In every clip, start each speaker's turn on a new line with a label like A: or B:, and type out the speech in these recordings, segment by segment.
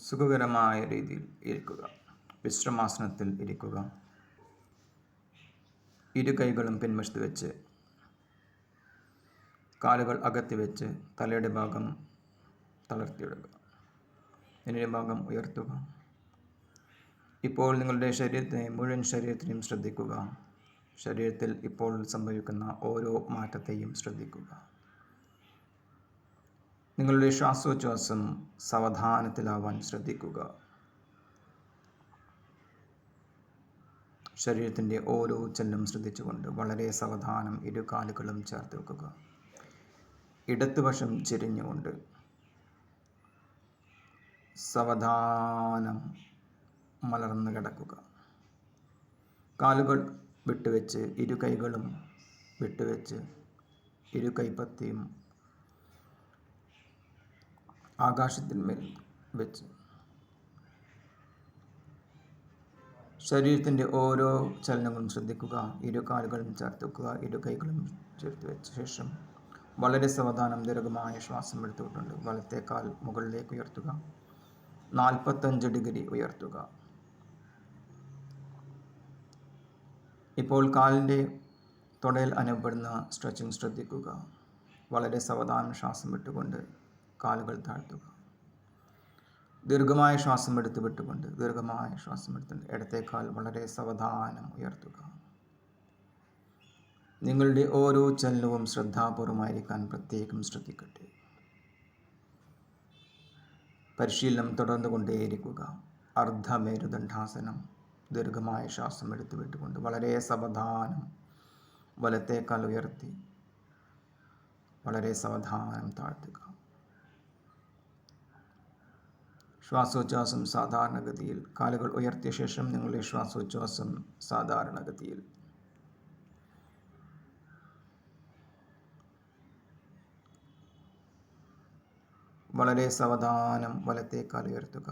A: സുഖകരമായ രീതിയിൽ ഇരിക്കുക. വിശ്രമാസനത്തിൽ ഇരിക്കുക. ഇരു കൈകളും പിൻവശത്ത് വെച്ച് കാലുകൾ അകത്തി വെച്ച് തലയുടെ ഭാഗം തളർത്തിയിടുക. നെഞ്ചിന്റെ ഭാഗം ഉയർത്തുക. ഇപ്പോൾ നിങ്ങളുടെ മുഴുവൻ ശരീരത്തെയും ശ്രദ്ധിക്കുക. ശരീരത്തിൽ ഇപ്പോൾ സംഭവിക്കുന്ന ഓരോ മാറ്റത്തെയും ശ്രദ്ധിക്കുക. നിങ്ങളുടെ ശ്വാസോച്ഛ്വാസം സാവധാനത്തിലാവാൻ ശ്രദ്ധിക്കുക. ശരീരത്തിൻ്റെ ഓരോ ചലനം ശ്രദ്ധിച്ചുകൊണ്ട് വളരെ സാവധാനം ഇരു കാലുകളും ചേർത്ത് വെക്കുക. ഇടത്തുവശം ചെരിഞ്ഞുകൊണ്ട് സാവധാനം മലർന്ന് കിടക്കുക. കാലുകൾ വിട്ടുവെച്ച് ഇരു കൈകളും വിട്ടുവെച്ച് ഇരു കൈപ്പത്തിയും ആകാശത്തിന്മേൽ വെച്ച് ശരീരത്തിൻ്റെ ഓരോ ചലനങ്ങളും ശ്രദ്ധിക്കുക. ഇരു കാലുകളും ചേർത്ത് വെക്കുക. ഇരു കൈകളും ചേർത്ത് വെച്ച ശേഷം വളരെ സാവധാനം ദീർഘമായ ശ്വാസം എടുത്തുകൊണ്ടുണ്ട് വലത്തെ കാൽ മുകളിലേക്ക് ഉയർത്തുക. 45 ഡിഗ്രി ഉയർത്തുക. ഇപ്പോൾ കാലിൻ്റെ തുടയിൽ അനുഭവപ്പെടുന്ന സ്ട്രെച്ചിങ് ശ്രദ്ധിക്കുക. വളരെ സാവധാനം ശ്വാസം വിട്ടുകൊണ്ട് കാലുകൾ താഴ്ത്തുക. ദീർഘമായ ശ്വാസം എടുത്ത് വിട്ടുകൊണ്ട് ദീർഘമായ ശ്വാസം എടുത്തുകൊണ്ട് ഇടത്തെ കാൽ വളരെ സാവധാനം ഉയർത്തുക. നിങ്ങളുടെ ഓരോ ചലനവും ശ്രദ്ധാപൂർവമായിരിക്കാൻ പ്രത്യേകം ശ്രദ്ധിക്കട്ടെ. പരിശീലനം തുടർന്നുകൊണ്ടേയിരിക്കുക. അർദ്ധമേരുദണ്ഡാസനം. ദീർഘമായ ശ്വാസം എടുത്ത് വിട്ടുകൊണ്ട് വളരെ സാവധാനം വലത്തെ കാൽ ഉയർത്തി വളരെ സാവധാനം താഴ്ത്തുക. ശ്വാസോച്ഛ്വാസം സാധാരണഗതിയിൽ. കാലുകൾ ഉയർത്തിയ ശേഷം നിങ്ങളുടെ ശ്വാസോച്ഛ്വാസം സാധാരണഗതിയിൽ. വളരെ സാവധാനം വലത്തെ കാൽ ഉയർത്തുക.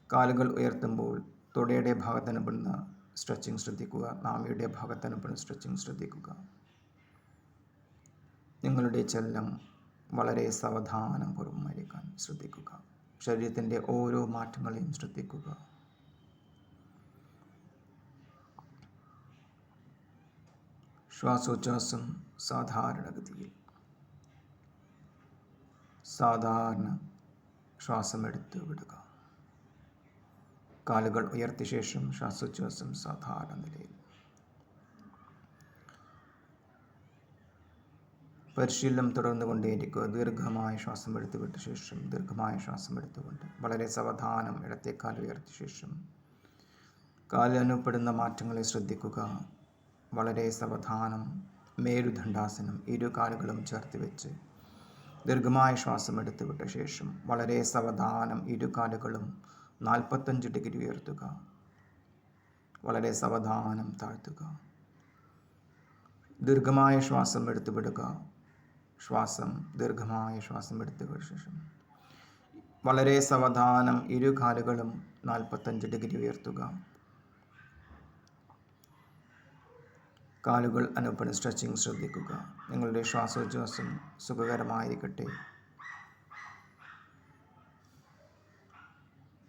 A: കാലുകൾ ഉയർത്തുമ്പോൾ തുടയുടെ ഭാഗത്തനുപ്പെടുന്ന സ്ട്രെച്ചിങ് ശ്രദ്ധിക്കുക. നാഭിയുടെ ഭാഗത്തനുപ്പെടുന്ന സ്ട്രെച്ചിങ് ശ്രദ്ധിക്കുക. നിങ്ങളുടെ ചലനം വളരെ സാവധാനം പൂർവ്വമായിരിക്കാൻ ശ്രദ്ധിക്കുക. ശരീരത്തിൻ്റെ ഓരോ മാറ്റങ്ങളെയും ശ്രദ്ധിക്കുക. ശ്വാസോച്ഛ്വാസം സാധാരണഗതിയിൽ. സാധാരണ ശ്വാസമെടുത്ത് വിടുക. കാലുകൾ ഉയർത്തിയ ശേഷം ശ്വാസോച്ഛ്വാസം സാധാരണ നിലയിൽ. പരിശീലനം തുടർന്നുകൊണ്ടേയിരിക്കുക. ദീർഘമായ ശ്വാസം എടുത്തു വിട്ട ശേഷം ദീർഘമായ ശ്വാസം എടുത്തുകൊണ്ട് വളരെ സാവധാനം ഇടത്തെ കാൽ ഉയർത്തിയ ശേഷം കാലിൽ അനുഭവപ്പെടുന്ന മാറ്റങ്ങളെ ശ്രദ്ധിക്കുക. വളരെ സാവധാനം മേരുദണ്ഡാസനം. ഇരു കാലുകളും ചേർത്ത് വെച്ച് ദീർഘമായ ശ്വാസം എടുത്തു വിട്ട ശേഷം വളരെ സാവധാനം ഇരു കാലുകളും 45 ഡിഗ്രി ഉയർത്തുക. വളരെ സാവധാനം താഴ്ത്തുക. ദീർഘമായ ശ്വാസം എടുത്തു വിടുക. ദീർഘമായ ശ്വാസം എടുത്തു വിട്ട ശേഷം വളരെ സാവധാനം ഇരു കാലുകളും 45 ഡിഗ്രി ഉയർത്തുക. കാലുകൾ അനുഭവപ്പെടുന്ന സ്ട്രെച്ചിങ് ശ്രദ്ധിക്കുക. നിങ്ങളുടെ ശ്വാസോച്ഛ്വാസം സുഖകരമായിരിക്കട്ടെ.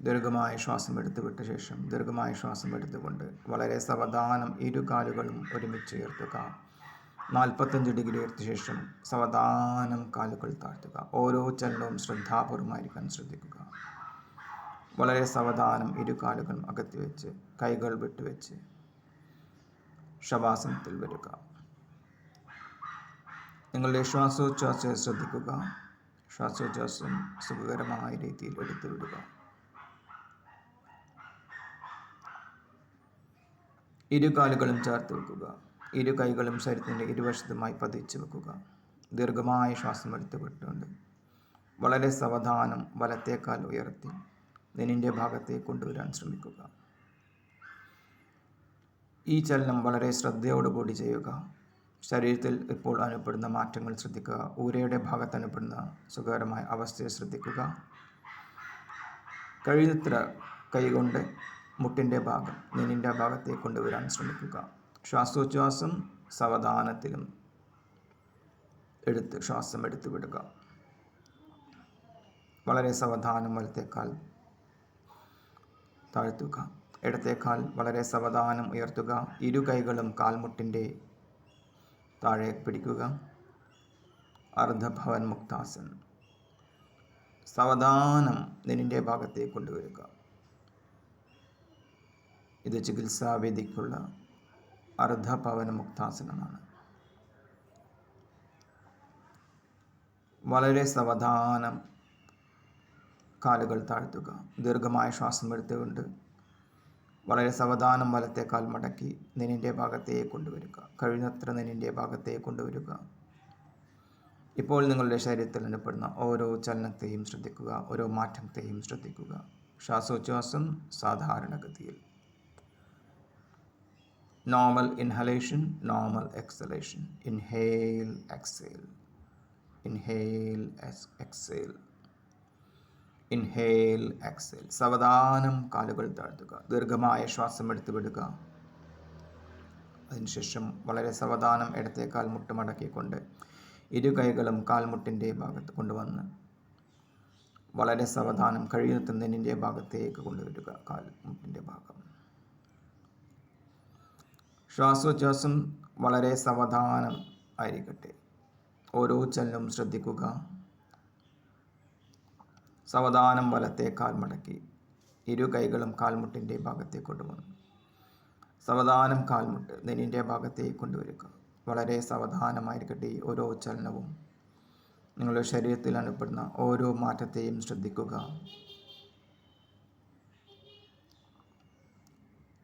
A: ദീർഘമായ ശ്വാസം എടുത്തു വിട്ട ശേഷം ദീർഘമായ ശ്വാസം എടുത്തുകൊണ്ട് വളരെ സാവധാനം ഇരു കാലുകളും ഒരുമിച്ച് ഉയർത്തുക. 45 ഡിഗ്രി ഉയർത്തിയ ശേഷം സാവധാനം കാലുകൾ താഴ്ത്തുക. ഓരോ ചലനവും ശ്രദ്ധാപൂർവമായിരിക്കാൻ ശ്രദ്ധിക്കുക. വളരെ സാവധാനം ഇരു കാലുകളും അകത്തി വെച്ച് കൈകൾ വിട്ടുവെച്ച് ശവാസനത്തിൽ വരിക. നിങ്ങളുടെ ശ്വാസോച്ഛ്വാസത്തെ ശ്രദ്ധിക്കുക. ശ്വാസോച്ഛ്വാസം സുഖകരമായ രീതിയിൽ എടുത്തു വിടുക. ഇരു കാലുകളും ചേർത്ത് വെക്കുക. ഇരു കൈകളും ശരീരത്തിൻ്റെ ഇരുവശത്തുമായി പതിച്ചു വെക്കുക. ദീർഘമായ ശ്വാസം എടുത്ത് വിട്ടുകൊണ്ട് വളരെ സാവധാനം വലത്തെ കാൽ ഉയർത്തി നെഞ്ചിൻ്റെ ഭാഗത്തേക്ക് കൊണ്ടുവരാൻ ശ്രമിക്കുക. ഈ ചലനം വളരെ ശ്രദ്ധയോടുകൂടി ചെയ്യുക. ശരീരത്തിൽ ഇപ്പോൾ അനുഭവപ്പെടുന്ന മാറ്റങ്ങൾ ശ്രദ്ധിക്കുക. ഊരയുടെ ഭാഗത്ത് അനുഭവപ്പെടുന്ന സുഖകരമായ അവസ്ഥയെ ശ്രദ്ധിക്കുക. കഴിയുന്നത്ര കൈകൊണ്ട് മുട്ടിൻ്റെ ഭാഗം നെഞ്ചിൻ്റെ ഭാഗത്തേക്ക് കൊണ്ടുവരാൻ ശ്രമിക്കുക. ശ്വാസോച്ഛ്വാസം സാവധാനത്തിലും ശ്വാസം എടുത്തു വിടുക. വളരെ സാവധാനം വലത്തേക്കാൽ താഴ്ത്തുക. ഇടത്തേക്കാൽ വളരെ സാവധാനം ഉയർത്തുക. ഇരു കൈകളും കാൽമുട്ടിൻ്റെ താഴെ പിടിക്കുക. അർദ്ധഭവൻ മുക്താസൻ. സാവധാനം നെഞ്ചിൻ്റെ ഭാഗത്തേക്ക് കൊണ്ടുവരിക. ഇത് ചികിത്സാവിധിക്കുള്ള അർദ്ധഭവൻ മുക്താസനമാണ്. വളരെ സാവധാനം കാലുകൾ താഴ്ത്തുക. ദീർഘമായ ശ്വാസം എടുത്തുകൊണ്ട് വളരെ സാവധാനം വലത്തേക്കാൽ മടക്കി നെഞ്ചിൻ്റെ ഭാഗത്തേക്ക് കൊണ്ടുവരിക. കഴിയുന്നത്ര നെഞ്ചിൻ്റെ ഭാഗത്തേക്ക് കൊണ്ടുവരിക. ഇപ്പോൾ നിങ്ങളുടെ ശരീരത്തിൽ അനുഭവപ്പെടുന്ന ഓരോ ചലനത്തെയും ശ്രദ്ധിക്കുക, ഓരോ മാറ്റത്തെയും ശ്രദ്ധിക്കുക. ശ്വാസോച്ഛ്വാസം സാധാരണഗതിയിൽ. Normal inhalation, normal exhalation. Inhale, exhale. Inhale, exhale. Inhale, exhale. സാവധാനം കാലുകൾ താഴ്ത്തുക. ദീർഘമായ ശ്വാസം എടുത്തു വിടുക. അതിനുശേഷം വളരെ സാവധാനം ഇടത്തെ കാൽമുട്ട് മടക്കിക്കൊണ്ട് ഇരു കൈകളും കാൽമുട്ടിൻ്റെ ഭാഗത്ത് കൊണ്ടുവന്ന് വളരെ സാവധാനം കഴിയുന്ന നെഞ്ചിൻ്റെ ഭാഗത്തേക്ക് കൊണ്ടുവരിക. കാൽമുട്ടിൻ്റെ ഭാഗം. ശ്വാസോച്ഛ്വാസം വളരെ സാവധാനം ആയിരിക്കട്ടെ. ഓരോ ചലനവും ശ്രദ്ധിക്കുക. സാവധാനം വലത്തെ കാൽ മടക്കി ഇരു കൈകളും കാൽമുട്ടിൻ്റെ ഭാഗത്തേക്ക് കൊണ്ടുവന്നു സാവധാനം കാൽമുട്ട് നെഞ്ചിൻ്റെ ഭാഗത്തേക്ക് കൊണ്ടുവരിക. വളരെ സാവധാനമായിരിക്കട്ടെ ഓരോ ചലനവും. നിങ്ങളുടെ ശരീരത്തിൽ അനുഭവപ്പെടുന്ന ഓരോ മാറ്റത്തെയും ശ്രദ്ധിക്കുക.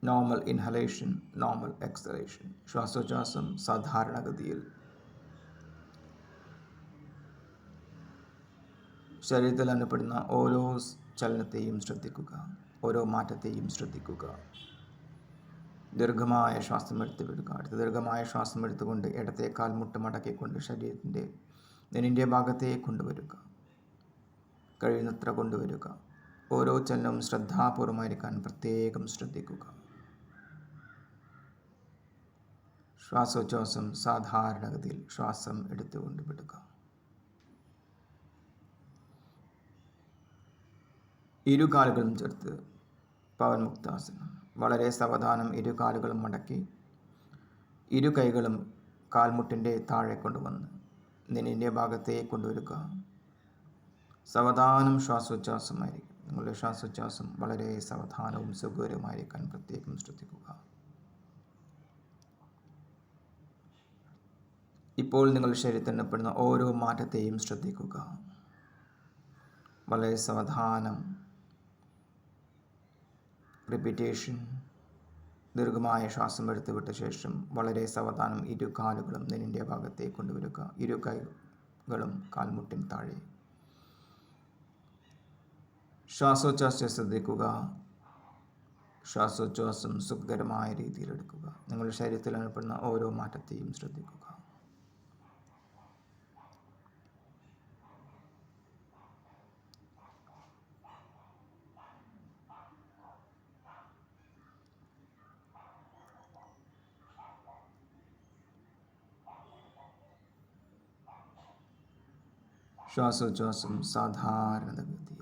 A: Normal inhalation, normal exhalation. ശ്വാസോച്ഛ്വാസം സാധാരണഗതിയിൽ. ശരീരത്തിൽ അനുഭവപ്പെടുന്ന ഓരോ ചലനത്തെയും ശ്രദ്ധിക്കുക, ഓരോ മാറ്റത്തെയും ശ്രദ്ധിക്കുക. ദീർഘമായ ശ്വാസം എടുത്ത് വിടുക. അടുത്ത ദീർഘമായ ശ്വാസം എടുത്തുകൊണ്ട് ഇടത്തെ കാൽമുട്ട് മടക്കിക്കൊണ്ട് ശരീരത്തിൻ്റെ നെഞ്ചിൻ്റെ ഭാഗത്തേക്ക് കൊണ്ടുവരിക. കഴിയുന്നത്ര കൊണ്ടുവരിക. ഓരോ ചലനവും ശ്രദ്ധാപൂർവമായിരിക്കാൻ പ്രത്യേകം ശ്രദ്ധിക്കുക. ശ്വാസോച്ഛ്വാസം സാധാരണഗതിയിൽ. ശ്വാസം എടുത്തുകൊണ്ട് വിടുക. ഇരു കാലുകളും ചേർത്ത് പവൻ മുക്താസനം. വളരെ സാവധാനം ഇരു കാലുകളും മടക്കി ഇരു കൈകളും കാൽമുട്ടിൻ്റെ താഴെ കൊണ്ടുവന്ന് നെഞ്ചിൻ്റെ ഭാഗത്തേക്ക് കൊണ്ടുവരിക. സാവധാനം ശ്വാസോച്ഛ്വാസമായിരിക്കും. നിങ്ങളുടെ ശ്വാസോച്ഛ്വാസം വളരെ സാവധാനവും സുഖകരവുമായിരിക്കാൻ പ്രത്യേകം ശ്രദ്ധിക്കുക. ഇപ്പോൾ നിങ്ങളുടെ ശരീരത്തിൽ അനുഭവപ്പെടുന്ന ഓരോ മാറ്റത്തെയും ശ്രദ്ധിക്കുക. വളരെ സാവധാനം. റിപ്പീറ്റേഷൻ. ദീർഘമായ ശ്വാസം എടുത്തു വിട്ട ശേഷം വളരെ സാവധാനം ഇരു കാലുകളും നെഞ്ചിൻ്റെ ഭാഗത്തേക്ക് കൊണ്ടുവരിക. ഇരു കൈകളും കാൽമുട്ടിന് താഴെ. ശ്വാസോച്ഛ്വാസം ശ്രദ്ധിക്കുക. ശ്വാസോച്ഛ്വാസം സുഖകരമായ രീതിയിൽ എടുക്കുക. നിങ്ങളുടെ ശരീരത്തിൽ അനുഭവപ്പെടുന്ന ഓരോ മാറ്റത്തെയും ശ്രദ്ധിക്കുക. ശ്വാസോച്ഛ്വാസം സാധാരണഗതിയിൽ.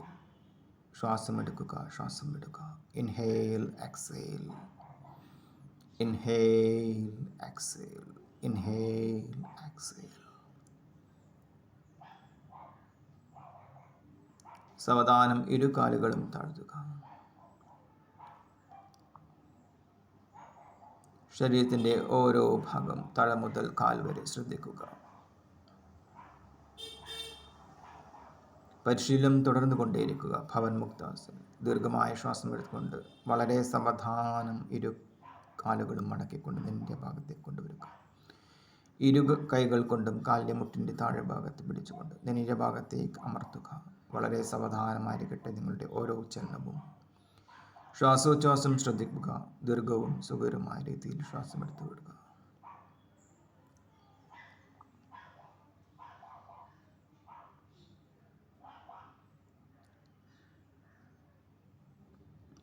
A: ശ്വാസം എടുക്കുക, ശ്വാസം വിടുക. Inhale, exhale. Inhale, exhale. Inhale, exhale. സാവധാനം ഇരു കാലുകളും താഴ്ത്തുക. ശരീരത്തിൻ്റെ ഓരോ ഭാഗം തല മുതൽ കാൽ വരെ ശ്രദ്ധിക്കുക. പരിശീലനം തുടർന്നു കൊണ്ടേയിരിക്കുക. ഭവൻ മുക്താസനം. ദീർഘമായ ശ്വാസം എടുത്തുകൊണ്ട് വളരെ സാവധാനം ഇരു കാലുകളും മടക്കിക്കൊണ്ട് നെഞ്ചിൻ്റെ ഭാഗത്തേക്ക് കൊണ്ടുവരിക. ഇരു കൈകൾ കൊണ്ടും കാലിൻ്റെ മുട്ടിൻ്റെ താഴെ ഭാഗത്ത് പിടിച്ചുകൊണ്ട് നെഞ്ചിൻ്റെ ഭാഗത്തേക്ക് അമർത്തുക. വളരെ സാവധാനമായിരിക്കട്ടെ നിങ്ങളുടെ ഓരോ ചലനവും. ശ്വാസോച്ഛ്വാസം ശ്രദ്ധിക്കുക. ദീർഘവും സുഖകരമായ രീതിയിൽ ശ്വാസം എടുത്തു വിടുക.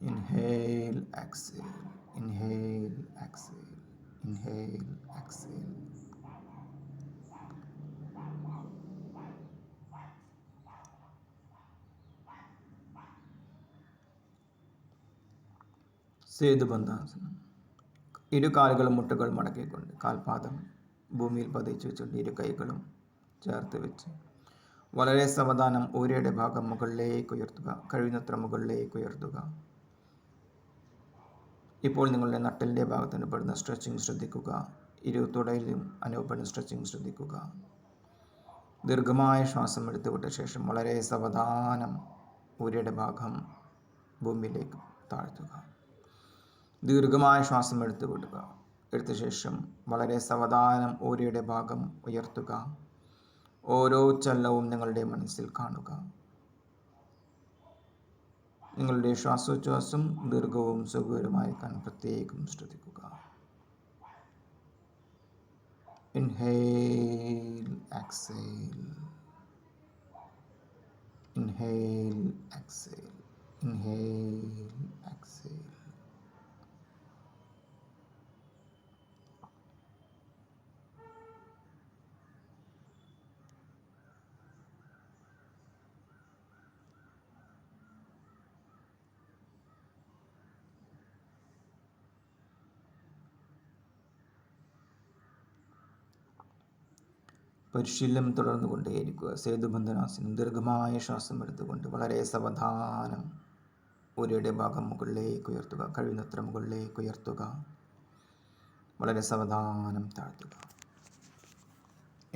A: Inhale, exhale. Inhale, exhale. Inhale, exhale. സേതുബന്ധാസനം. ഇരു കാലുകളും മുട്ടുകൾ മടക്കിക്കൊണ്ട് കാൽപാദം ഭൂമിയിൽ പതിച്ചു വെച്ചുകൊണ്ട് ഇരു കൈകളും ചേർത്ത് വെച്ച് വളരെ സാവധാനം ഊരയുടെ ഭാഗം മുകളിലേക്ക് ഉയർത്തുക. കഴിയുന്നത്ര മുകളിലേക്ക് ഉയർത്തുക. ഇപ്പോൾ നിങ്ങളുടെ നട്ടലിൻ്റെ ഭാഗത്ത് അനുഭവപ്പെടുന്ന സ്ട്രെച്ചിങ് ശ്രദ്ധിക്കുക. ഇരു തുടയിലും അനുഭവപ്പെടുന്ന സ്ട്രെച്ചിങ് ശ്രദ്ധിക്കുക. ദീർഘമായ ശ്വാസം എടുത്തുവിട്ട ശേഷം വളരെ സാവധാനം ഊരയുടെ ഭാഗം ഭൂമിയിലേക്ക് താഴ്ത്തുക. ദീർഘമായ ശ്വാസം എടുത്തു വിടുക. എടുത്ത ശേഷം വളരെ സാവധാനം ഊരയുടെ ഭാഗം ഉയർത്തുക. ഓരോ ചലനവും നിങ്ങളുടെ മനസ്സിൽ കാണുക. നിങ്ങളുടെ ശ്വാസോച്ഛ്വാസം ദീർഘവും സുഖകരമായിരിക്കാൻ പ്രത്യേകം ശ്രദ്ധിക്കുക. Inhale, exhale, inhale, exhale, inhale, exhale. പരിശീലനം തുടർന്നു കൊണ്ടേയിരിക്കുക. സേതുബന്ധനാസനം. ദീർഘമായ ശ്വാസം എടുത്തുകൊണ്ട് വളരെ സാവധാനം ഊരയുടെ ഭാഗം മുകളിലേക്ക് ഉയർത്തുക. കഴിയുന്നത്ര മുകളിലേക്ക് ഉയർത്തുക. വളരെ സാവധാനം താഴ്ത്തുക.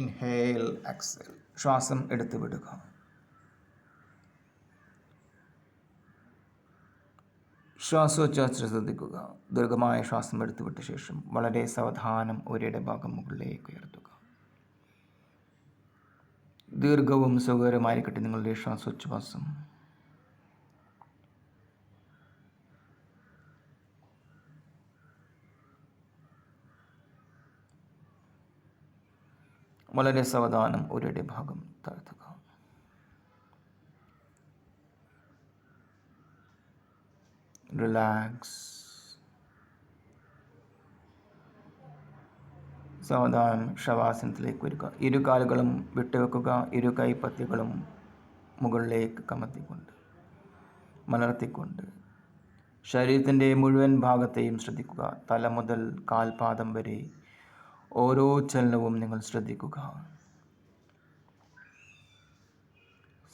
A: Inhale, exhale. ശ്വാസം എടുത്തു വിടുക. ശ്വാസോച്ഛ്വാസം ശ്രദ്ധിക്കുക. ദീർഘമായ ശ്വാസം എടുത്തു വിട്ട ശേഷം വളരെ സാവധാനം ഊരയുടെ ഭാഗം മുകളിലേക്ക് ഉയർത്തുക. ദീർഘവും സുഖകരമായിരിക്കട്ടെ നിങ്ങളുടെ ശ്വാസോച്ഛ്വാസം. വളരെ സാവധാനം ഊരയുടെ ഭാഗം താഴ്ത്തുക. റിലാക്സ്. സാവധാനം ശവാസനത്തിലേക്ക് വരിക. ഇരു കാലുകളും വിട്ടുവെക്കുക. ഇരു കൈപ്പത്തികളും മുകളിലേക്ക് കമത്തിക്കൊണ്ട് മലർത്തിക്കൊണ്ട് ശരീരത്തിൻ്റെ മുഴുവൻ ഭാഗത്തെയും ശ്രദ്ധിക്കുക. തല മുതൽ കാൽപാദം വരെ ഓരോ ചലനവും നിങ്ങൾ ശ്രദ്ധിക്കുക.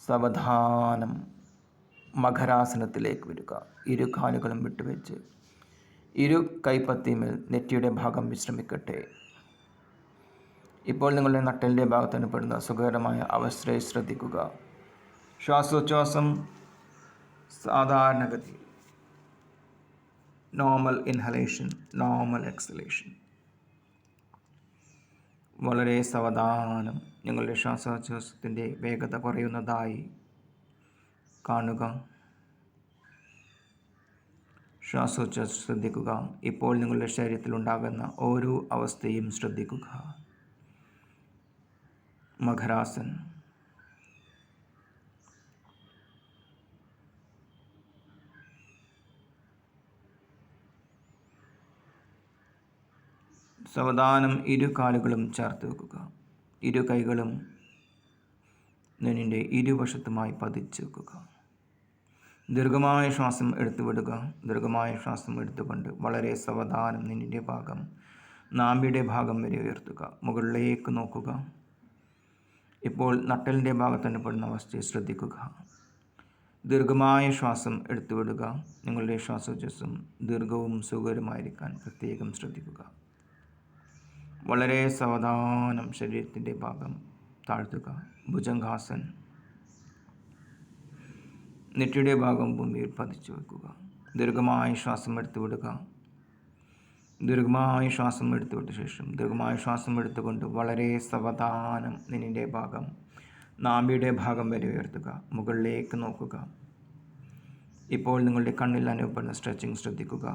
A: സാവധാനം മകരാസനത്തിലേക്ക് വരിക. ഇരു കാലുകളും വിട്ടുവെച്ച് ഇരു കൈപ്പത്തിമേൽ നെറ്റിയുടെ ഭാഗം വിശ്രമിക്കട്ടെ. ഇപ്പോൾ നിങ്ങളുടെ നട്ടലിൻ്റെ ഭാഗത്ത് അനുഭവപ്പെടുന്ന സുഖകരമായ അവസ്ഥയെ ശ്രദ്ധിക്കുക. ശ്വാസോച്ഛ്വാസം സാധാരണഗതി. Normal inhalation, normal exhalation. വളരെ സാവധാനം നിങ്ങളുടെ ശ്വാസോച്ഛ്വാസത്തിൻ്റെ വേഗത കുറയുന്നതായി കാണുക. ശ്വാസോച്ഛ്വാസം ശ്രദ്ധിക്കുക. ഇപ്പോൾ നിങ്ങളുടെ ശരീരത്തിൽ ഉണ്ടാകുന്ന ഓരോ അവസ്ഥയും ശ്രദ്ധിക്കുക. മകരാസൻ. സാവധാനം ഇരു കാലുകളും ചേർത്ത് വെക്കുക. ഇരു കൈകളും നെഞ്ഞിൻ്റെ ഇരുവശത്തുമായി പതിച്ചു വെക്കുക. ദീർഘമായ ശ്വാസം എടുത്തുവിടുക. ദീർഘമായ ശ്വാസം എടുത്തുകൊണ്ട് വളരെ സാവധാനം നെഞ്ഞിൻ്റെ ഭാഗം നാഭിയുടെ ഭാഗം വരെ ഉയർത്തുക. മുകളിലേക്ക് നോക്കുക. ഇപ്പോൾ നട്ടലിൻ്റെ ഭാഗത്ത് അനുഭവപ്പെടുന്ന അവസ്ഥയെ ശ്രദ്ധിക്കുക. ദീർഘമായ ശ്വാസം എടുത്തുവിടുക. നിങ്ങളുടെ ശ്വാസോച്ഛ്വാസം ദീർഘവും സുഖകരമായിരിക്കാൻ പ്രത്യേകം ശ്രദ്ധിക്കുക. വളരെ സാവധാനം ശരീരത്തിൻ്റെ ഭാഗം താഴ്ത്തുക. ഭുജംഗാസൻ. നെറ്റിയുടെ ഭാഗം ഭൂമിയിൽ പതിച്ചു വയ്ക്കുക. ദീർഘമായ ശ്വാസം എടുത്തുവിടുക. ദീർഘമായ ശ്വാസം എടുത്തുവിട്ട ശേഷം ദീർഘമായ ശ്വാസം എടുത്തുകൊണ്ട് വളരെ സാവധാനം നെഞ്ഞിൻ്റെ ഭാഗം നാഭിയുടെ ഭാഗം വരെ ഉയർത്തുക. മുകളിലേക്ക് നോക്കുക. ഇപ്പോൾ നിങ്ങളുടെ കണ്ണിൽ അനുഭവപ്പെടുന്ന സ്ട്രെച്ചിങ് ശ്രദ്ധിക്കുക.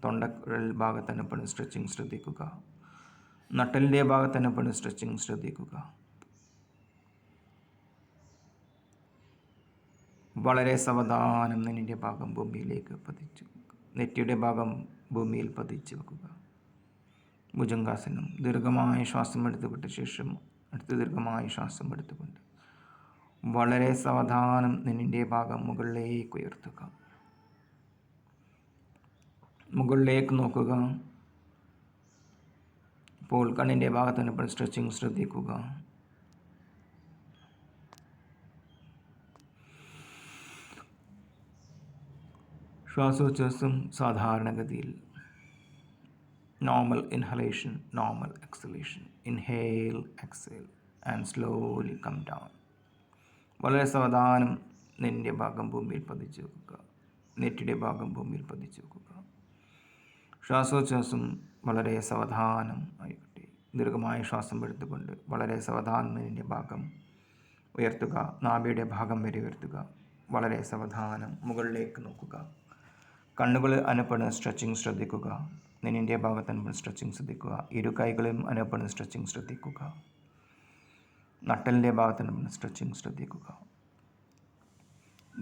A: തൊണ്ടക്കുഴൽ ഭാഗത്ത് അനുഭവപ്പെടുന്ന സ്ട്രെച്ചിങ് ശ്രദ്ധിക്കുക. നട്ടലിൻ്റെ ഭാഗത്ത് അനുഭവപ്പെടുന്ന സ്ട്രെച്ചിങ് ശ്രദ്ധിക്കുക. വളരെ സാവധാനം നെഞ്ഞിൻ്റെ ഭാഗം ഭൂമിയിലേക്ക് പതിച്ചു വെക്കുക. നെറ്റിയുടെ ഭാഗം ഭൂമിയിൽ പതിച്ചു വെക്കുക. ഭുജംഗാസനം. ദീർഘമായ ശ്വാസം എടുത്തുവിട്ട ശേഷം അടുത്ത ദീർഘമായ ശ്വാസം എടുത്തുകൊണ്ട് വളരെ സാവധാനം നെഞ്ഞിൻ്റെ ഭാഗം മുകളിലേക്ക് ഉയർത്തുക. മുകളിലേക്ക് നോക്കുക. ഇപ്പോൾ കണ്ണിൻ്റെ ഭാഗത്തിന് സ്ട്രെച്ചിങ് ശ്രദ്ധിക്കുക. ശ്വാസോച്ഛ്വാസം സാധാരണഗതിയിൽ normal inhalation, normal exhalation. Inhale, exhale and slowly come down. വളരെ സാവധാനം നെറ്റിൻ്റെ ഭാഗം ഭൂമിയിൽ പതിച്ചു വെക്കുക. നെറ്റിയുടെ ഭാഗം ഭൂമിയിൽ പതിച്ചു വെക്കുക. ശ്വാസോച്ഛ്വാസം വളരെ സാവധാനം ആയിക്കട്ടെ. ദീർഘമായ ശ്വാസം എടുത്തുകൊണ്ട് വളരെ സാവധാനം നെറ്റിൻ്റെ ഭാഗം ഉയർത്തുക. നാഭിയുടെ ഭാഗം വരെ ഉയർത്തുക. വളരെ സാവധാനം മുകളിലേക്ക് നോക്കുക. കണ്ണുകൾ അനുപ്പെടുന്ന സ്ട്രെച്ചിങ് ശ്രദ്ധിക്കുക. നെറ്റിൻ്റെ ഭാഗത്ത് സ്ട്രെച്ചിങ് ശ്രദ്ധിക്കുക. ഇരു കൈകളും അനുപ്പെടുന്ന സ്ട്രെച്ചിങ് ശ്രദ്ധിക്കുക. നട്ടലിൻ്റെ ഭാഗത്ത് സ്ട്രെച്ചിങ് ശ്രദ്ധിക്കുക.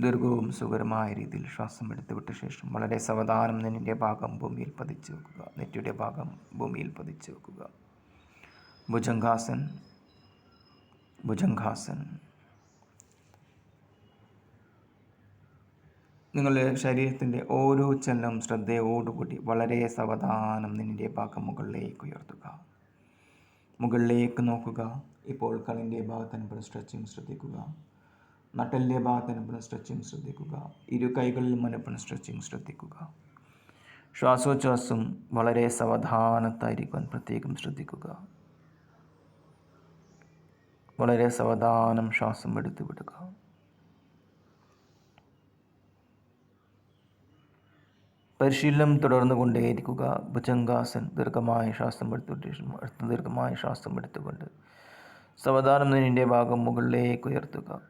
A: ദീർഘവും സുഖകരമായ രീതിയിൽ ശ്വാസം എടുത്തുവിട്ട ശേഷം വളരെ സാവധാനം നെറ്റിൻ്റെ ഭാഗം ഭൂമിയിൽ പതിച്ചു വെക്കുക. നെറ്റിയുടെ ഭാഗം ഭൂമിയിൽ പതിച്ചു വെക്കുക. ഭുജംഗാസൻ, ഭുജംഗാസൻ. നിങ്ങളുടെ ശരീരത്തിൻ്റെ ഓരോ ചലനം ശ്രദ്ധയോടുകൂടി വളരെ സാവധാനം നെറ്റിൻ്റെ ഭാഗം മുകളിലേക്ക് ഉയർത്തുക. മുകളിലേക്ക് നോക്കുക. ഇപ്പോൾ കണ്ണിൻ്റെ ഭാഗത്തിന് സ്ട്രെച്ചിങ് ശ്രദ്ധിക്കുക. നട്ടലിൻ്റെ ഭാഗത്തിന് സ്ട്രെച്ചിങ് ശ്രദ്ധിക്കുക. ഇരു കൈകളിലും അനുപ്പെടുന്ന സ്ട്രെച്ചിങ് ശ്രദ്ധിക്കുക. ശ്വാസോച്ഛ്വാസം വളരെ സാവധാനത്തായിരിക്കാൻ പ്രത്യേകം ശ്രദ്ധിക്കുക. വളരെ സാവധാനം ശ്വാസം എടുത്തു വിടുക. പരിശീലനം തുടർന്നുകൊണ്ടേയിരിക്കുക. ഭുജംഗാസൻ. ദീർഘമായ ശ്വാസം എടുത്തു ദീർഘമായ ശ്വാസം എടുത്തുകൊണ്ട് സാവധാനം നെറ്റിൻ്റെ ഭാഗം മുകളിലേക്ക് ഉയർത്തുക.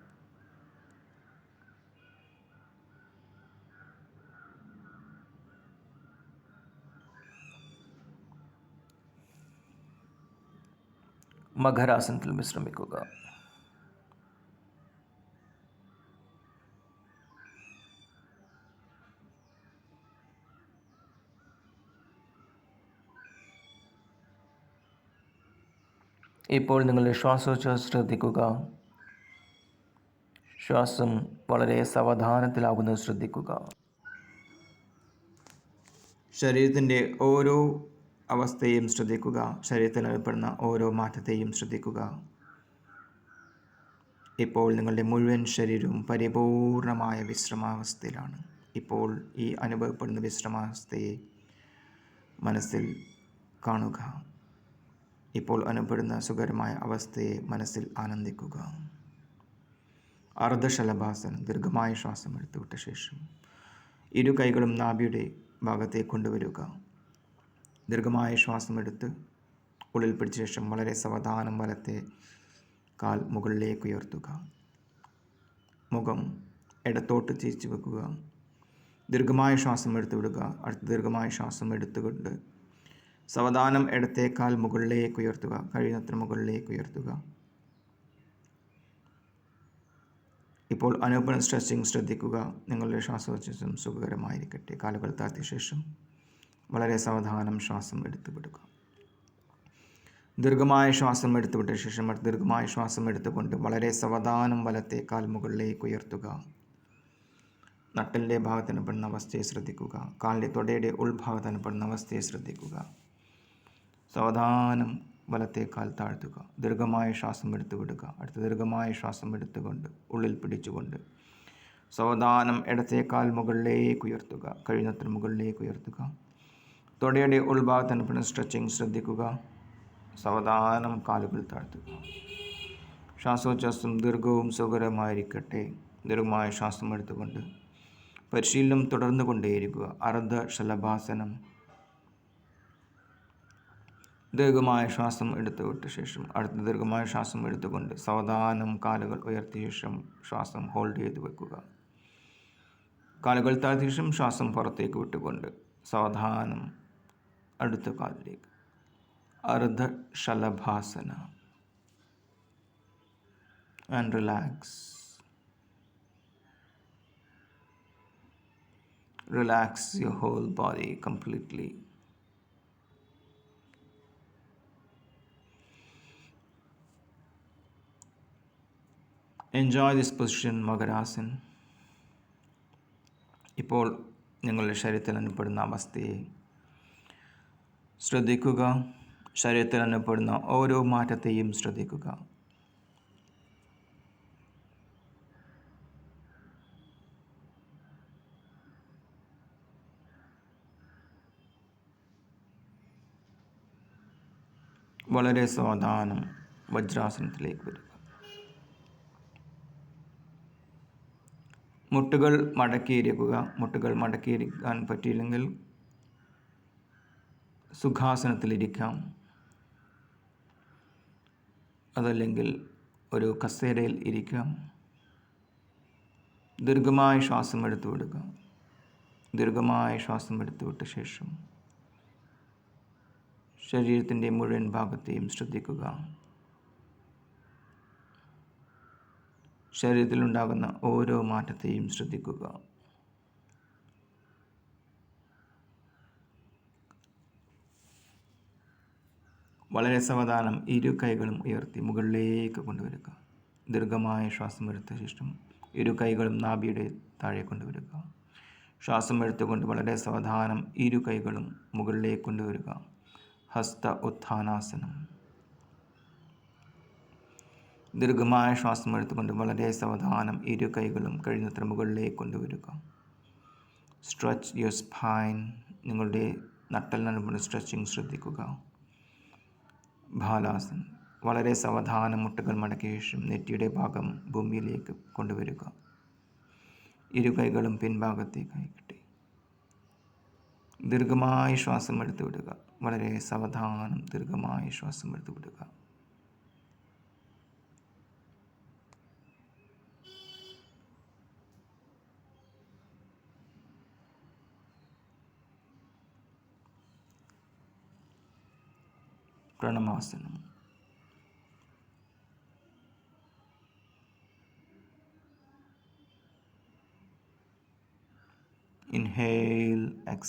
A: മകരാസനത്തിൽ വിശ്രമിക്കുക. ഇപ്പോൾ നിങ്ങളുടെ ശ്വാസോച്ഛ്വാസം ശ്രദ്ധിക്കുക. ശ്വാസം വളരെ സാവധാനത്തിലാകുന്നത് ശ്രദ്ധിക്കുക. ശരീരത്തിൻ്റെ ഓരോ അവസ്ഥയും ശ്രദ്ധിക്കുക. ശരീരത്തിൽ അനുഭവപ്പെടുന്ന ഓരോ മാറ്റത്തെയും ശ്രദ്ധിക്കുക. ഇപ്പോൾ നിങ്ങളുടെ മുഴുവൻ ശരീരവും പരിപൂർണമായ വിശ്രമാവസ്ഥയിലാണ്. ഇപ്പോൾ ഈ അനുഭവപ്പെടുന്ന വിശ്രമാവസ്ഥയെ മനസ്സിൽ കാണുക. ഇപ്പോൾ അനുഭവപ്പെടുന്ന സുഖകരമായ അവസ്ഥയെ മനസ്സിൽ ആനന്ദിക്കുക. അർദ്ധശലഭാസനം. ദീർഘമായ ശ്വാസം എടുത്തുവിട്ട ശേഷം ഇരു കൈകളും നാഭിയുടെ ഭാഗത്തേക്ക് കൊണ്ടുവരിക. ദീർഘമായ ശ്വാസം എടുത്ത് ഉള്ളിൽ പിടിച്ച ശേഷം വളരെ സാവധാനം വലത്തെ കാൽ മുകളിലേക്ക് ഉയർത്തുക. മുഖം ഇടത്തോട്ട് തിരിച്ചു വെക്കുക. ദീർഘമായ ശ്വാസം എടുത്തു വിടുക. അടുത്ത ദീർഘമായ ശ്വാസം എടുത്തുകൊണ്ട് സാവധാനം ഇടത്തേക്കാൽ മുകളിലേക്ക് ഉയർത്തുക. കഴിയുന്നത്ര മുകളിലേക്ക് ഉയർത്തുക. ഇപ്പോൾ അനുഭവ സ്ട്രെച്ചിങ് ശ്രദ്ധിക്കുക. നിങ്ങളുടെ ശ്വാസോച്ഛ്വാസം സുഖകരമായിരിക്കട്ടെ. കാലുകൾ താഴ്ത്തിയ ശേഷം വളരെ സാവധാനം ശ്വാസം എടുത്തു വിടുക. ദീർഘമായ ശ്വാസം എടുത്തുവിട്ട ശേഷം ദീർഘമായ ശ്വാസം എടുത്തുകൊണ്ട് വളരെ സാവധാനം വലത്തേക്കാൽ മുകളിലേക്ക് ഉയർത്തുക. നട്ടലിൻ്റെ ഭാഗത്തിനപ്പെടുന്ന അവസ്ഥയെ ശ്രദ്ധിക്കുക. കാലിൻ്റെ തൊടയുടെ ഉൾഭാഗത്തിനപ്പെടുന്ന അവസ്ഥയെ ശ്രദ്ധിക്കുക. സാവധാനം വലത്തേക്കാൽ താഴ്ത്തുക. ദീർഘമായ ശ്വാസം എടുത്തു വിടുക. അടുത്ത ദീർഘമായ ശ്വാസം എടുത്തുകൊണ്ട് ഉള്ളിൽ പിടിച്ചുകൊണ്ട് സാവധാനം ഇടത്തേക്കാൽ മുകളിലേക്ക് ഉയർത്തുക. കഴിയുന്നത്ര മുകളിലേക്ക് ഉയർത്തുക. തൊടയുടെ ഉൾഭാഗത്തിനപ്പെടുന്ന സ്ട്രെച്ചിങ് ശ്രദ്ധിക്കുക. സാവധാനം കാലുകൾ താഴ്ത്തുക. ശ്വാസോച്ഛ്വാസം ദീർഘവും സുഖകരമായിരിക്കട്ടെ. ദീർഘമായ ശ്വാസം എടുത്തുകൊണ്ട് പരിശീലനം തുടർന്നു കൊണ്ടേയിരിക്കുക. അർദ്ധശലഭാസനം. ദീർഘമായ ശ്വാസം എടുത്തു വിട്ട ശേഷം അടുത്ത ദീർഘമായ ശ്വാസം എടുത്തുകൊണ്ട് സാവധാനം കാലുകൾ ഉയർത്തിയ ശേഷം ശ്വാസം ഹോൾഡ് ചെയ്ത് വെക്കുക. കാലുകൾ താഴ്ത്തിയ ശേഷം ശ്വാസം പുറത്തേക്ക് വിട്ടുകൊണ്ട് സാവധാനം അടുത്ത കാലിലേക്ക്. അർദ്ധശലഭാസന. And relax. Relax your whole body completely. Enjoy this position, Magarasana. ഇപ്പോൾ നിങ്ങളുടെ ശരീരത്തിൽ അനുഭവപ്പെടുന്ന അവസ്ഥയെ ശ്രദ്ധിക്കുക. ശരീരത്തിൽ അനുഭവപ്പെടുന്ന ഓരോ മാറ്റത്തെയും ശ്രദ്ധിക്കുക. വളരെ സാവധാനം വജ്രാസനത്തിലേക്ക് വരിക. മുട്ടുകൾ മടക്കിയിരിക്കുക. മുട്ടുകൾ മടക്കിയിരിക്കാൻ പറ്റിയില്ലെങ്കിൽ സുഖാസനത്തിലിരിക്കാം, അതല്ലെങ്കിൽ ഒരു കസേരയിൽ ഇരിക്കാം. ദീർഘമായ ശ്വാസം എടുത്തു വിടുക. ദീർഘമായ ശ്വാസം എടുത്തു വിട്ട ശേഷം ശരീരത്തിൻ്റെ മുഴുവൻ ഭാഗത്തെയും ശ്രദ്ധിക്കുക. ശരീരത്തിലുണ്ടാകുന്ന ഓരോ മാറ്റത്തെയും ശ്രദ്ധിക്കുക. വളരെ സാവധാനം ഇരു കൈകളും ഉയർത്തി മുകളിലേക്ക് കൊണ്ടുവരിക. ദീർഘമായ ശ്വാസം എടുത്ത ശേഷം ഇരു കൈകളും നാഭിയുടെ താഴെ കൊണ്ടുവരിക. ശ്വാസം എടുത്തുകൊണ്ട് വളരെ സാവധാനം ഇരു കൈകളും മുകളിലേക്ക് കൊണ്ടുവരിക. ഹസ്ത ഉത്ഥാനാസനം. ദീർഘമായ ശ്വാസം എടുത്തുകൊണ്ട് വളരെ സാവധാനം ഇരു കൈകളും കഴിയുന്നത്ര മുകളിലേക്ക് കൊണ്ടുവരിക. Stretch your spine. നിങ്ങളുടെ നട്ടലിനനുസരിച്ച് സ്ട്രെച്ചിങ് ശ്രദ്ധിക്കുക. ബാലാസനം. വളരെ സാവധാനം മുട്ടുകൾ മടക്കിയ ശേഷം നെറ്റിയുടെ ഭാഗം ഭൂമിയിലേക്ക് കൊണ്ടുവരിക. ഇരു കൈകളും പിൻഭാഗത്തേക്കായി കെട്ടി ദീർഘമായ ശ്വാസം എടുത്തു വിടുക. വളരെ സാവധാനം ദീർഘമായ ശ്വാസം എടുത്തു വിടുക. പ്രണമാസനം. Inhale, exhale.